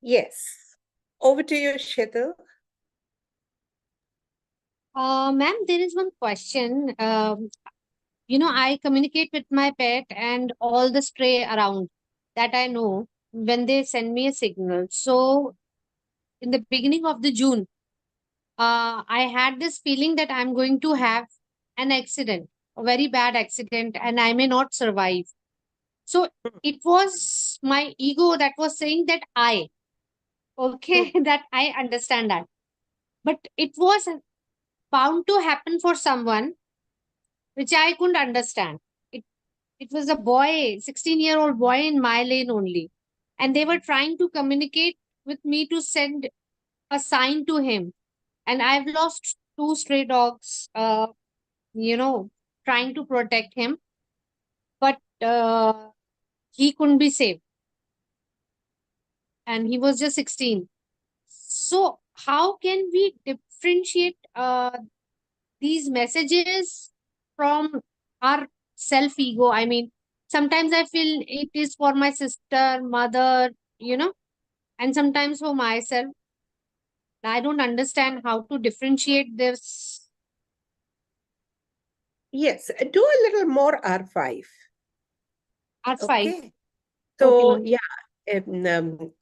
Yes. Over to you, Shetal. Ma'am, there is one question. I communicate with my pet and all the stray around that I know when they send me a signal. So, in the beginning of the June, I had this feeling that I'm going to have an accident, a very bad accident, and I may not survive. So, it was my ego that was saying that okay, that I understand that. But it was bound to happen for someone which I couldn't understand. It was a boy, 16-year-old boy in my lane only. And they were trying to communicate with me to send a sign to him. And I've lost two stray dogs, you know, trying to protect him, but he couldn't be saved. And he was just 16. So, how can we differentiate these messages from our self ego? I mean, sometimes I feel it is for my sister, mother, and sometimes for myself. I don't understand how to differentiate this. Yes. Do a little more R5. R5. Okay. Okay, So, ma'am. yeah,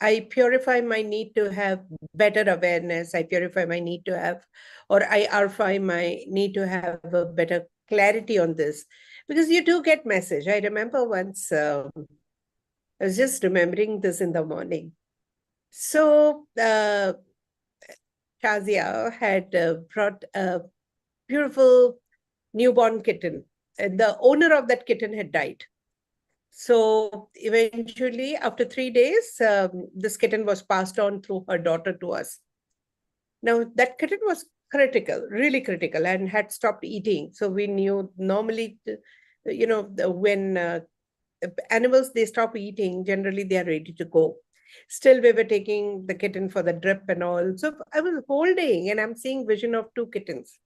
I purify my need to have better awareness. I purify my need to have, or I purify my need to have a better clarity on this. Because you do get message. I remember once, I was just remembering this in the morning. So, Shazia had brought a beautiful newborn kitten. And the owner of that kitten had died. So eventually, after 3 days, this kitten was passed on through her daughter to us. Now, that kitten was critical, really critical, and had stopped eating. So we knew normally, when animals they stop eating, generally they are ready to go. Still, we were taking the kitten for the drip and all. So I was holding, and I'm seeing vision of two kittens.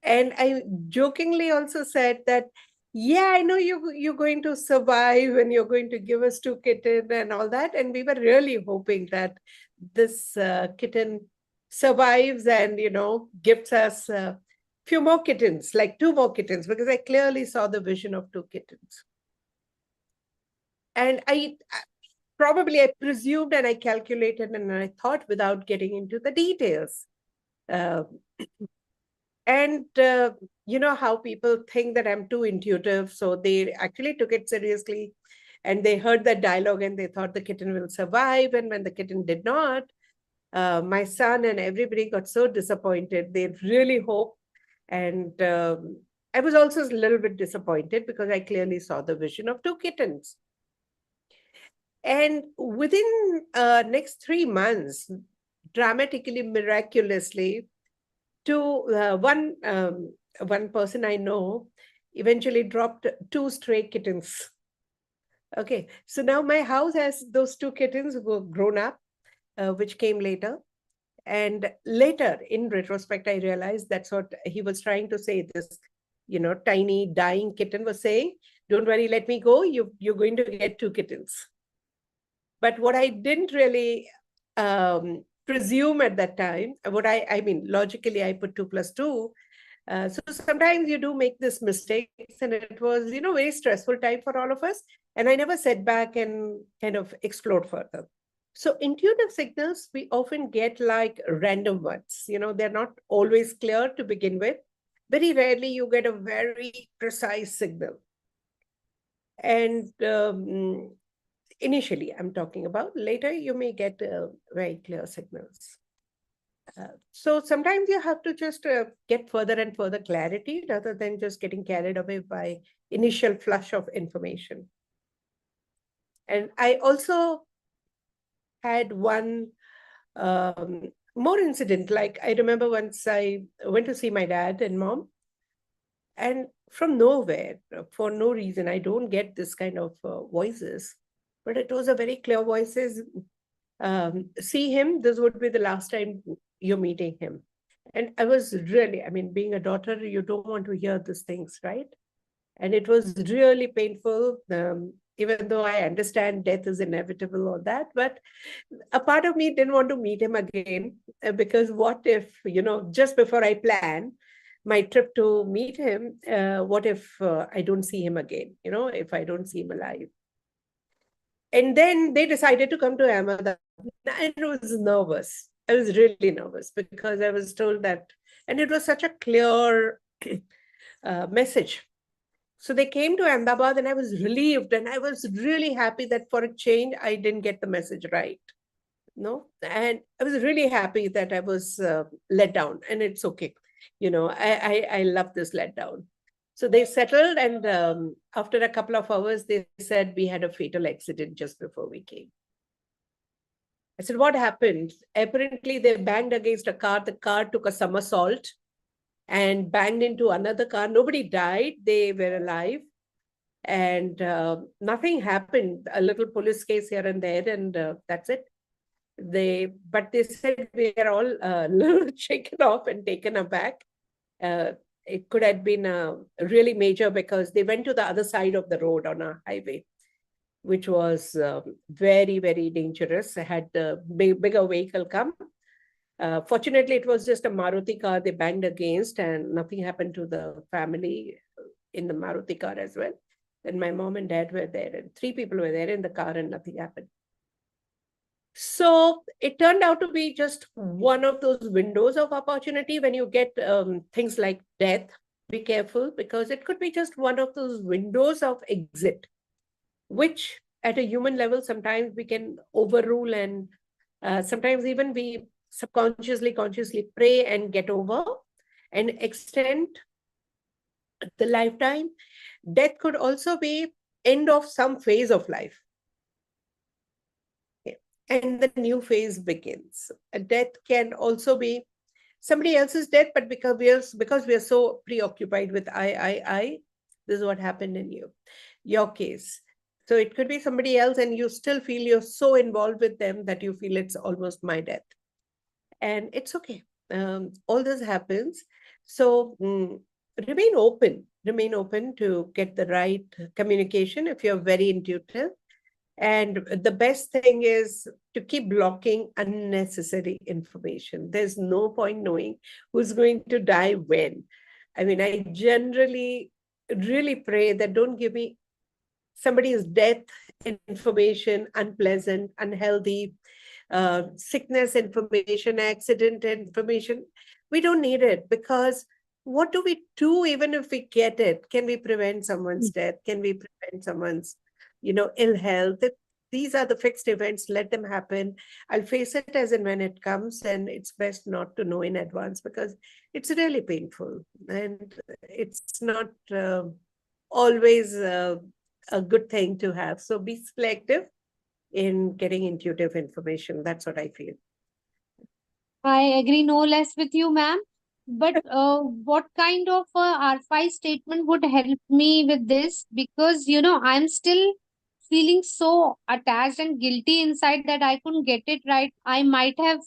And I jokingly also said that, yeah, I know you're going to survive and you're going to give us two kitten and all that. And we were really hoping that this kitten survives and, gives us a few more kittens, like two more kittens, because I clearly saw the vision of two kittens. And probably I presumed and I calculated and I thought without getting into the details. Uh, And you know how people think that I'm too intuitive, so they actually took it seriously and they heard that dialogue and they thought the kitten will survive. And when the kitten did not, my son and everybody got so disappointed. They really hoped. And I was also a little bit disappointed because I clearly saw the vision of two kittens. And within next 3 months, dramatically, miraculously, to one person I know eventually dropped two stray kittens. Okay, so now my house has those two kittens who were grown up, which came later. And later, in retrospect, I realized that's what he was trying to say. This, tiny dying kitten was saying, "Don't worry, let me go. You're going to get two kittens." But what I didn't really presume at that time, I mean, logically, I put two plus two. So sometimes you do make this mistakes, and it was, very stressful time for all of us. And I never sat back and kind of explored further. So intuitive signals we often get like random ones. They're not always clear to begin with. Very rarely you get a very precise signal. And initially, I'm talking about. Later, you may get very clear signals. So sometimes you have to just get further and further clarity rather than just getting carried away by initial flush of information. And I also had one more incident. Like I remember once I went to see my dad and mom, and from nowhere, for no reason, I don't get this kind of voices, but it was a very clear voices. See him, this would be the last time you're meeting him. And I was really, I mean, being a daughter, you don't want to hear these things, right? And it was really painful. even though I understand death is inevitable or that, but a part of me didn't want to meet him again, because what if, just before I plan my trip to meet him, what if I don't see him again, if I don't see him alive? And then they decided to come to Ahmedabad. And I was nervous. I was really nervous because I was told that, and it was such a clear message. So they came to Ahmedabad and I was relieved, and I was really happy that for a change, I didn't get the message right. No, and I was really happy that I was let down, and it's okay. I love this letdown. So they settled, and after a couple of hours, they said we had a fatal accident just before we came. I said, what happened? Apparently, they banged against a car. The car took a somersault and banged into another car. Nobody died. They were alive. And nothing happened. A little police case here and there, and that's it. But they said we are all a little shaken off and taken aback. It could have been really major because they went to the other side of the road on a highway, which was very, very dangerous. They had the bigger vehicle come. Fortunately, it was just a Maruti car they banged against, and nothing happened to the family in the Maruti car as well. And my mom and dad were there, and 3 people were there in the car, and nothing happened. So it turned out to be just one of those windows of opportunity. When you get things like death, be careful, because it could be just one of those windows of exit, which at a human level, sometimes we can overrule, and sometimes even we consciously pray and get over and extend the lifetime. Death could also be end of some phase of life. And the new phase begins. A death can also be somebody else's death, but because we are so preoccupied with I, this is what happened in your case. So it could be somebody else, and you still feel you're so involved with them that you feel it's almost my death. And it's okay. All this happens. So remain open to get the right communication if you're very intuitive. And the best thing is to keep blocking unnecessary information. There's no point knowing who's going to die when. I mean, I generally really pray that don't give me somebody's death information, unpleasant, unhealthy, sickness information, accident information. We don't need it, because what do we do even if we get it? Can we prevent someone's death? Can we prevent someone's ill health? These are the fixed events. Let them happen. I'll face it as and when it comes, and it's best not to know in advance, because it's really painful, and it's not always a good thing to have. So be selective in getting intuitive information. That's what I feel. I agree no less with you, ma'am. But what kind of R5 statement would help me with this? Because, I'm still feeling so attached and guilty inside that I couldn't get it right. I might have,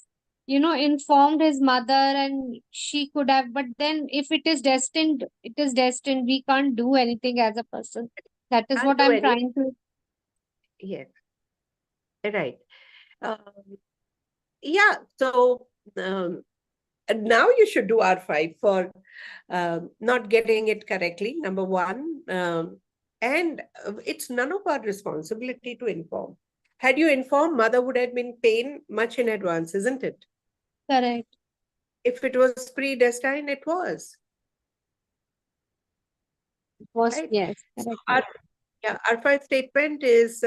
informed his mother and she could have, but then if it is destined, it is destined. We can't do anything as a person. That is Can't what do I'm any. trying to. Yes, right. Yeah, so now you should do R5 for not getting it correctly, number one. And it's none of our responsibility to inform. Had you informed, mother would have been pain much in advance, isn't it? Correct. If it was predestined, it was. Was, Right? yes, So correct. R5 statement is,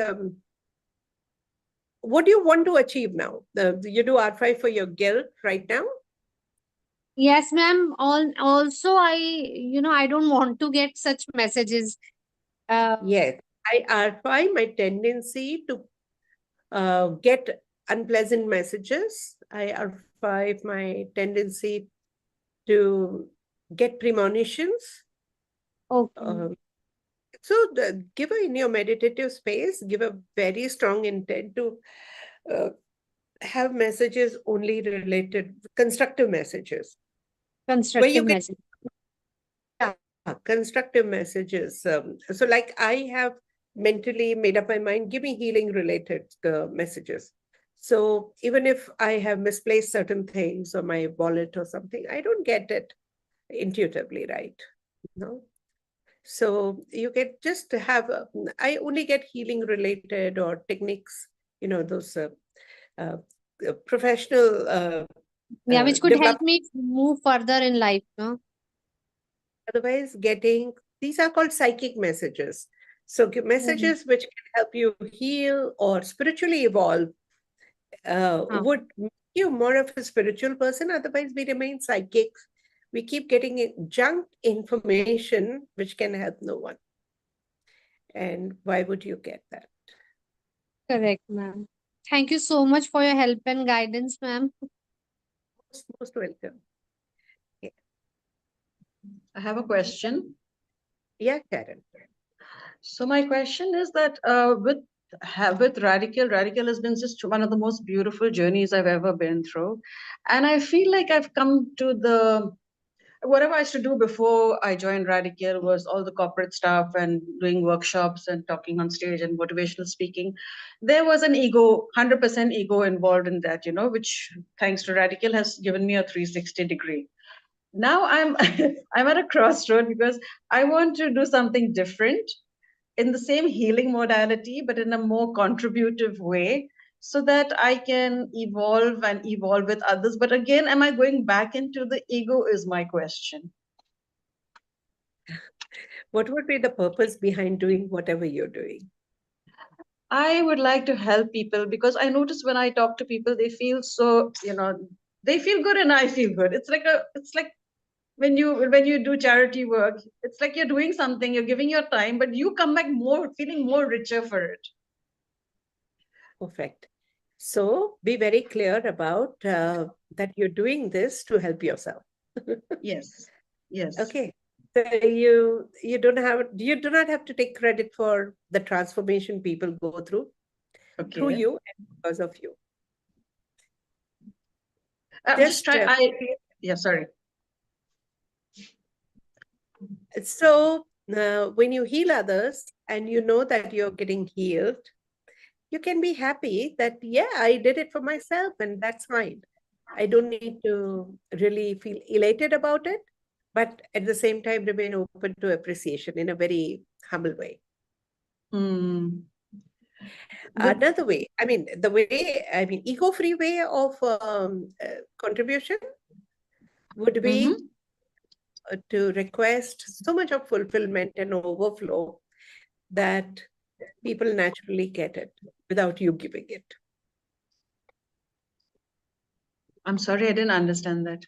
what do you want to achieve now? You do R5 for your guilt right now? Yes, ma'am. Also, I don't want to get such messages. Yes. I R5 my tendency to get unpleasant messages. I R5 my tendency to get premonitions. Okay. So give in your meditative space, give a very strong intent to uh, have messages only related, constructive messages, where you Constructive get, message. yeah, constructive messages. So like I have mentally made up my mind, give me healing related messages. So even if I have misplaced certain things or my wallet or something, I don't get it intuitively, right? No. So you get just to have, I only get healing related or techniques, those uh, professional Yeah, which could help development. me move further in life, no? Otherwise, these are called psychic messages. So Mhm. messages which can help you heal or spiritually evolve Ah, would make you more of a spiritual person. Otherwise, we remain psychics. We keep getting junk information which can help no one. And why would you get that? correct, ma'am. Thank you so much for your help and guidance, ma'am. Most welcome. Yeah, I have a question. yeah, Karen. So my question is that with Redikall has been just one of the most beautiful journeys I've ever been through, and I feel like I've come to the whatever I used to do before I joined Redikall was all the corporate stuff and doing workshops and talking on stage and motivational speaking. There was an 100% ego involved in that, which thanks to Redikall has given me a 360 degree. Now I'm I'm at a crossroad because I want to do something different in the same healing modality, but in a more contributive way so that I can evolve with others. But again, am I going back into the ego is my question. What would be the purpose behind doing whatever you're doing? I would like to help people because I notice when I talk to people, they feel so, they feel good and I feel good. It's like when you do charity work, it's like you're doing something, you're giving your time, but you come back more feeling more richer for it. Perfect. So be very clear about that you're doing this to help yourself. Yes. Yes. Okay. So you do not have to take credit for the transformation people go through Okay. you and because of you. I'm just Just trying. Yeah, sorry. so when you heal others and you know that you're getting healed, you can be happy that, yeah, I did it for myself and that's fine. I don't need to really feel elated about it, but at the same time, remain open to appreciation in a very humble way. Hmm. Another way, eco-free way of contribution would be Mm-hmm. to request so much of fulfillment and overflow that people naturally get it without you giving it. I'm sorry, I didn't understand that.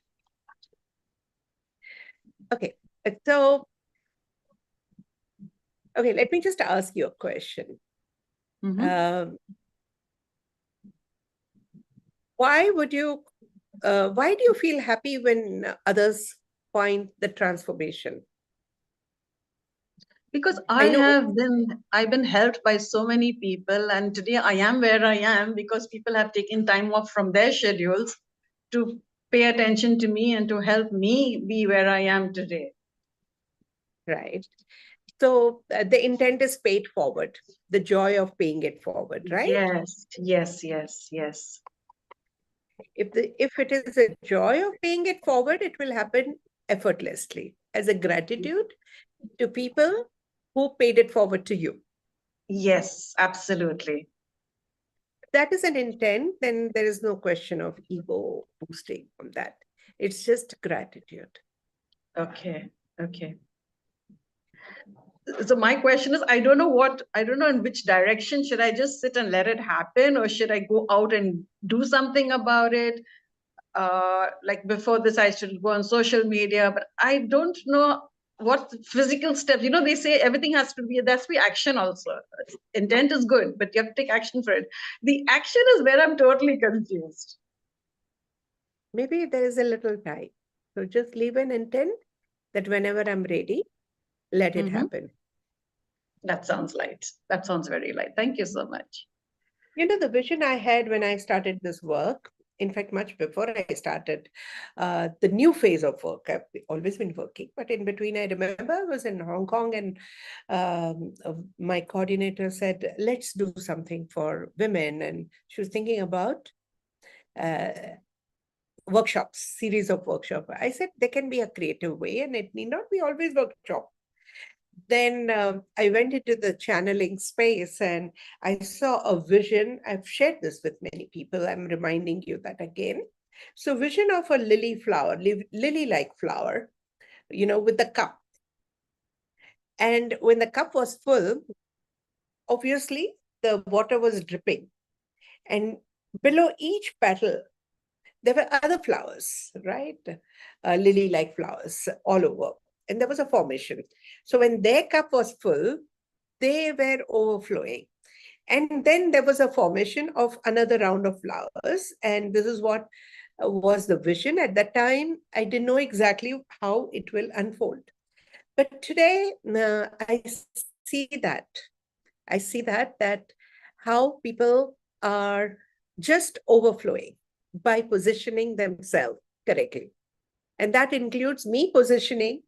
Okay, let me just ask you a question. Mm-hmm. Um, why do you feel happy when others find the transformation? Because I know, I've been helped by so many people, and today I am where I am because people have taken time off from their schedules to pay attention to me and to help me be where I am today. right? So the intent is paid forward, the joy of paying it forward, right? Yes, yes, yes, yes. If it is a joy of paying it forward, it will happen effortlessly as a gratitude to people who paid it forward to you. Yes, absolutely. That is an intent, then there is no question of ego boosting from that. It's just gratitude. Okay, okay. So my question is, I don't know in which direction. Should I just sit and let it happen, or should I go out and do something about it? Like before this, I should go on social media, but I don't know what physical steps. They say everything there has to be action also. Intent is good, but you have to take action for it. The action is where I'm totally confused. Maybe there is a little time. So just leave an intent that whenever I'm ready, let it Mm-hmm. happen. That sounds light. That sounds very light. Thank you so much. The vision I had when I started this work in fact, much before I started the new phase of work. I've always been working, but in between, I remember I was in Hong Kong, and my coordinator said, let's do something for women. And she was thinking about workshops, series of workshops. I said, there can be a creative way, and it need not be always workshop. Then I went into the channeling space, and I saw a vision. I've shared this with many people. I'm reminding you that again. So vision of a lily flower, lily-like flower, with the cup. And when the cup was full, obviously the water was dripping. And below each petal, there were other flowers, right? Lily-like flowers all over. And there was a formation. So when their cup was full, they were overflowing. And then there was a formation of another round of flowers. And this is what was the vision. At that time, I didn't know exactly how it will unfold. But today, I see that. that how people are just overflowing by positioning themselves correctly. And that includes me positioning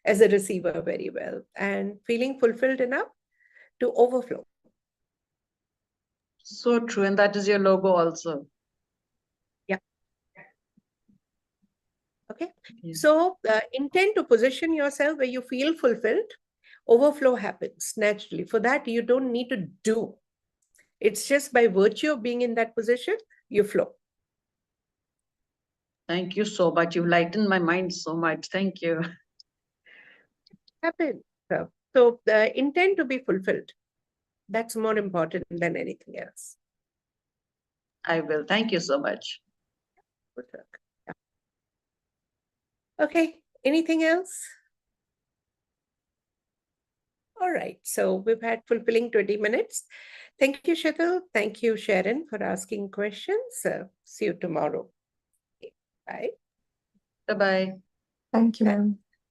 as a receiver very well and feeling fulfilled enough to overflow. So true. And that is your logo also. Yeah. Okay. Yeah. So intend to position yourself where you feel fulfilled. Overflow happens naturally. For that, you don't need to do. It's just by virtue of being in that position, you flow. Thank you so much. You've lightened my mind so much. Thank you. Happen. So intend to be fulfilled. That's more important than anything else. I will. Thank you so much. Good work. Yeah. Okay. Anything else? All right. So we've had fulfilling 20 minutes. Thank you, Shetal. Thank you, Sharon, for asking questions. See you tomorrow. Bye. Bye-bye. Thank you, ma'am.